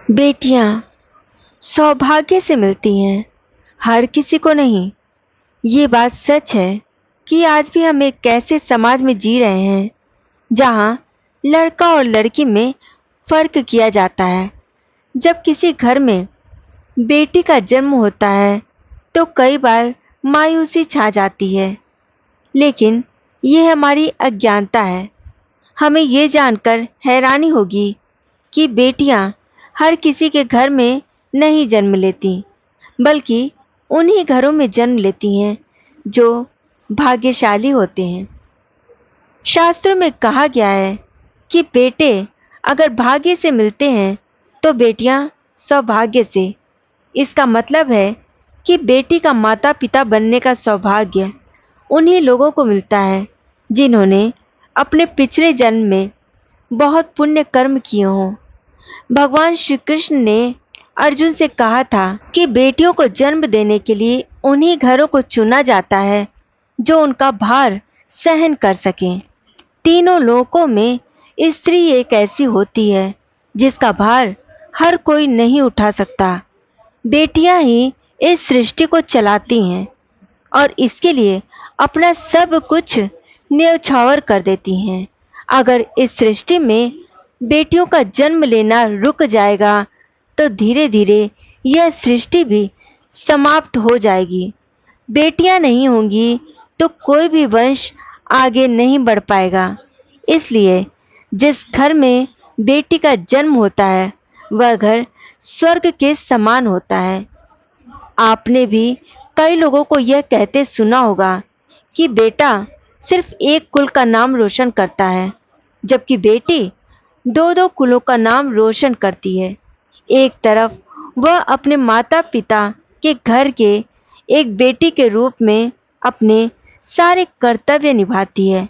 बेटियां सौभाग्य से मिलती हैं, हर किसी को नहीं। ये बात सच है कि आज भी हम एक ऐसे समाज में जी रहे हैं जहां लड़का और लड़की में फर्क किया जाता है। जब किसी घर में बेटी का जन्म होता है तो कई बार मायूसी छा जाती है, लेकिन ये हमारी अज्ञानता है। हमें ये जानकर हैरानी होगी कि बेटियां हर किसी के घर में नहीं जन्म लेती, बल्कि उन्हीं घरों में जन्म लेती हैं जो भाग्यशाली होते हैं। शास्त्रों में कहा गया है कि बेटे अगर भाग्य से मिलते हैं तो बेटियां सौभाग्य से। इसका मतलब है कि बेटी का माता पिता बनने का सौभाग्य उन्हीं लोगों को मिलता है जिन्होंने अपने पिछले जन्म में बहुत पुण्य कर्म किए हों। भगवान श्री कृष्ण ने अर्जुन से कहा था कि बेटियों को जन्म देने के लिए उन्हीं घरों को चुना जाता है जो उनका भार सहन कर सकें। तीनों लोकों में स्त्री एक ऐसी होती है जिसका भार हर कोई नहीं उठा सकता। बेटियां ही इस सृष्टि को चलाती हैं और इसके लिए अपना सब कुछ न्यौछावर कर देती हैं। अगर इस सृष्टि में बेटियों का जन्म लेना रुक जाएगा तो धीरे धीरे यह सृष्टि भी समाप्त हो जाएगी। बेटियां नहीं होंगी तो कोई भी वंश आगे नहीं बढ़ पाएगा। इसलिए जिस घर में बेटी का जन्म होता है वह घर स्वर्ग के समान होता है। आपने भी कई लोगों को यह कहते सुना होगा कि बेटा सिर्फ एक कुल का नाम रोशन करता है, जबकि बेटी दो दो कुलों का नाम रोशन करती है। एक तरफ वह अपने माता पिता के घर के एक बेटी के रूप में अपने सारे कर्तव्य निभाती है,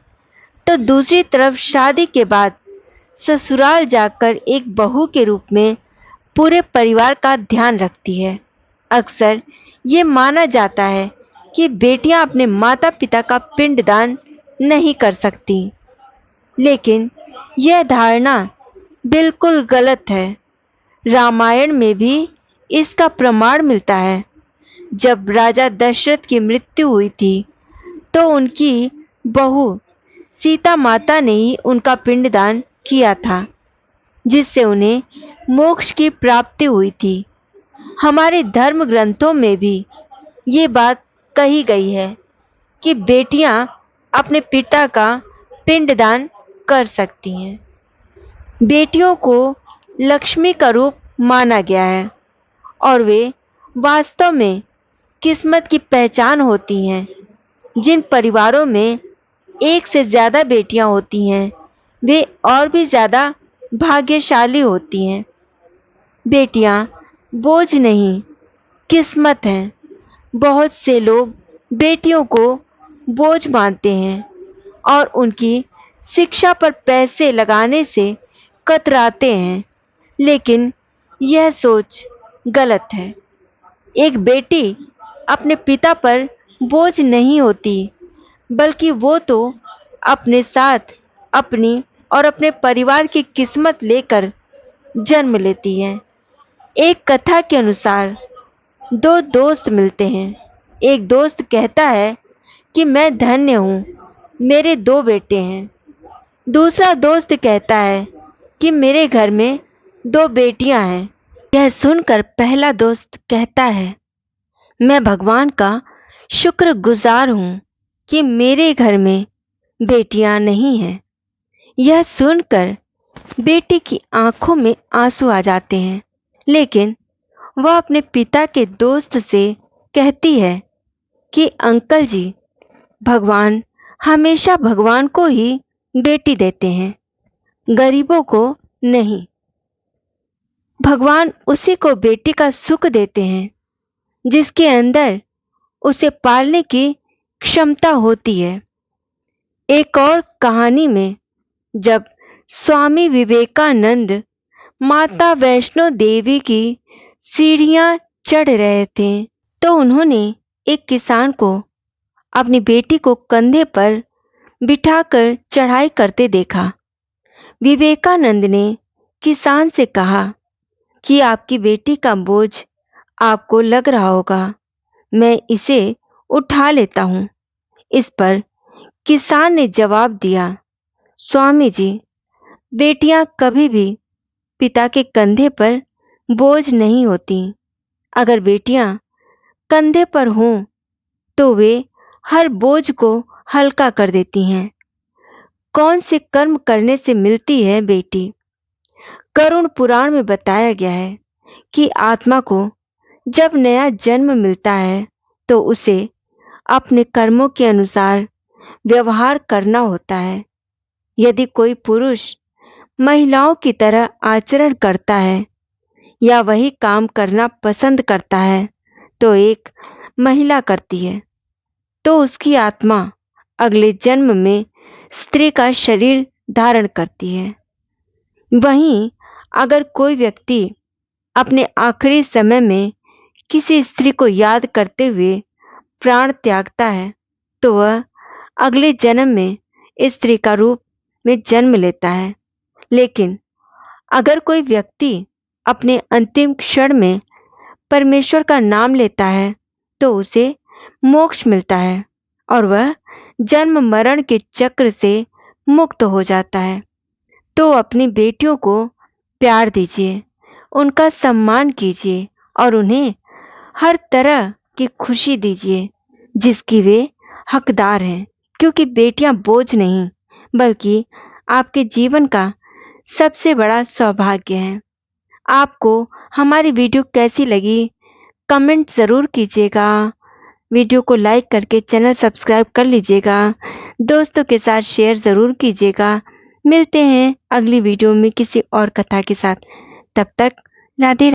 तो दूसरी तरफ शादी के बाद ससुराल जाकर एक बहू के रूप में पूरे परिवार का ध्यान रखती है। अक्सर ये माना जाता है कि बेटियां अपने माता पिता का पिंडदान नहीं कर सकती, लेकिन यह धारणा बिल्कुल गलत है। रामायण में भी इसका प्रमाण मिलता है। जब राजा दशरथ की मृत्यु हुई थी तो उनकी बहू सीता माता ने ही उनका पिंडदान किया था, जिससे उन्हें मोक्ष की प्राप्ति हुई थी। हमारे धर्म ग्रंथों में भी ये बात कही गई है कि बेटियां अपने पिता का पिंडदान कर सकती हैं। बेटियों को लक्ष्मी का रूप माना गया है और वे वास्तव में किस्मत की पहचान होती हैं। जिन परिवारों में एक से ज्यादा बेटियां होती हैं वे और भी ज्यादा भाग्यशाली होती हैं। बेटियां बोझ नहीं, किस्मत हैं। बहुत से लोग बेटियों को बोझ मानते हैं और उनकी शिक्षा पर पैसे लगाने से कतराते हैं, लेकिन यह सोच गलत है। एक बेटी अपने पिता पर बोझ नहीं होती, बल्कि वो तो अपने साथ अपनी और अपने परिवार की किस्मत लेकर जन्म लेती है। एक कथा के अनुसार दो दोस्त मिलते हैं। एक दोस्त कहता है कि मैं धन्य हूँ, मेरे दो बेटे हैं। दूसरा दोस्त कहता है कि मेरे घर में दो बेटियां हैं। यह सुनकर पहला दोस्त कहता है, मैं भगवान का शुक्रगुजार हूँ कि मेरे घर में बेटियां नहीं हैं। यह सुनकर बेटी की आंखों में आंसू आ जाते हैं, लेकिन वह अपने पिता के दोस्त से कहती है कि अंकल जी, भगवान हमेशा भगवान को ही बेटी देते हैं, गरीबों को नहीं। भगवान उसी को बेटी का सुख देते हैं जिसके अंदर उसे पालने की क्षमता होती है। एक और कहानी में जब स्वामी विवेकानंद माता वैष्णो देवी की सीढ़ियां चढ़ रहे थे तो उन्होंने एक किसान को अपनी बेटी को कंधे पर बिठाकर चढ़ाई करते देखा। विवेकानंद ने किसान से कहा, कि आपकी बेटी का बोझ आपको लग रहा होगा। मैं इसे उठा लेता हूँ। इस पर किसान ने जवाब दिया, स्वामी जी, बेटियां कभी भी पिता के कंधे पर बोझ नहीं होती। अगर बेटियां कंधे पर हों तो वे हर बोझ को हल्का कर देती हैं। कौन से कर्म करने से मिलती है बेटी? करुण पुराण में बताया गया है कि आत्मा को जब नया जन्म मिलता है तो उसे अपने कर्मों के अनुसार व्यवहार करना होता है। यदि कोई पुरुष महिलाओं की तरह आचरण करता है या वही काम करना पसंद करता है तो एक महिला करती है, तो उसकी आत्मा अगले जन्म में स्त्री का शरीर धारण करती है। वहीं अगर कोई व्यक्ति अपने आखिरी समय में किसी स्त्री को याद करते हुए प्राण त्यागता है तो वह अगले जन्म में स्त्री का रूप में जन्म लेता है। लेकिन अगर कोई व्यक्ति अपने अंतिम क्षण में परमेश्वर का नाम लेता है तो उसे मोक्ष मिलता है और वह जन्म मरण के चक्र से मुक्त हो जाता है। तो अपनी बेटियों को प्यार दीजिए, उनका सम्मान कीजिए और उन्हें हर तरह की खुशी दीजिए जिसकी वे हकदार हैं, क्योंकि बेटियां बोझ नहीं बल्कि आपके जीवन का सबसे बड़ा सौभाग्य है। आपको हमारी वीडियो कैसी लगी कमेंट ज़रूर कीजिएगा। वीडियो को लाइक करके चैनल सब्सक्राइब कर लीजिएगा। दोस्तों के साथ शेयर ज़रूर कीजिएगा। मिलते हैं अगली वीडियो में किसी और कथा के साथ। तब तक राधे।